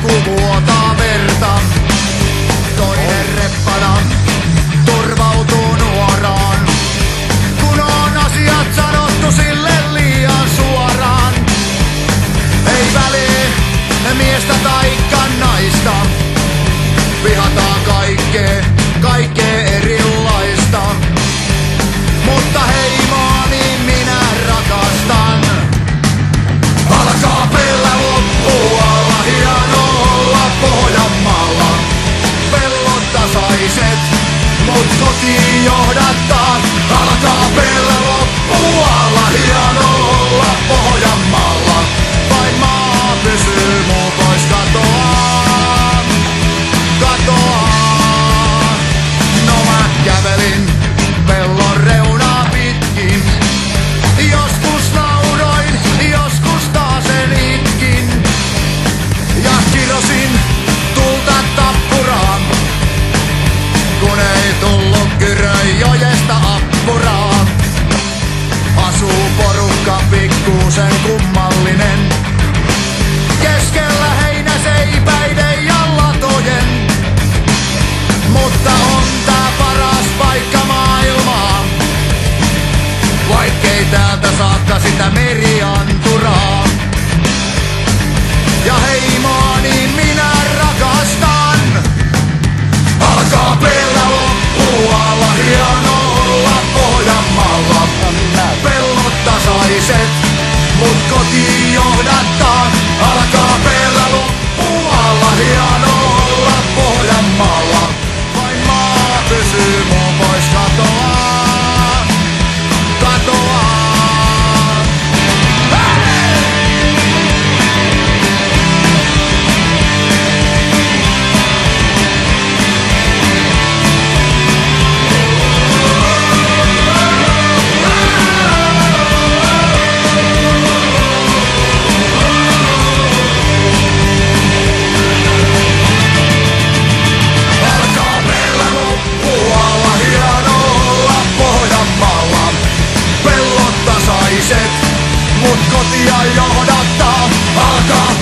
joku vuotaa verta. Toinen reppana turvautuu nuoraan, kun on asiat sanottu sille liian suoraan. Ei väliä miestä taikka naista, vihataan kaikkea erilaista. Mutta heimoani minä rakastan. Alkaa pellä loppualla, hieno olla Pohjanmaalla. Pellot tasaiset, mut kotiin johdattaa. Alkaa pellä loppualla, hieno olla Pohjanmaalla. Vain maa pysyy muu pois katoaa. No mä kävelin pellon reunaa pitkin. Joskus nauroin, joskus taasen itkin. Ja kirosin tulta tappuraan, kun ei tullut Kyrönjojesta appuraa. Asuu porukka pikkuusen kummallinen, keskellä heinäseipäiden ja latojen. Mutta on tää paras paikka maailmaa, vaikkei täältä saakka sitä merianturaa. Ja heimoani minä rakastan. Alkaa pellä loppualla, hieno olla Pohjanmaalla. Pellot tasaiset, mut kotiin johdattaa. Alkaa pellä loppualla, hieno olla Pohjanmaalla. Vain maa pysyy muun pois katoaa. Mut kotia johdattaa, alkaa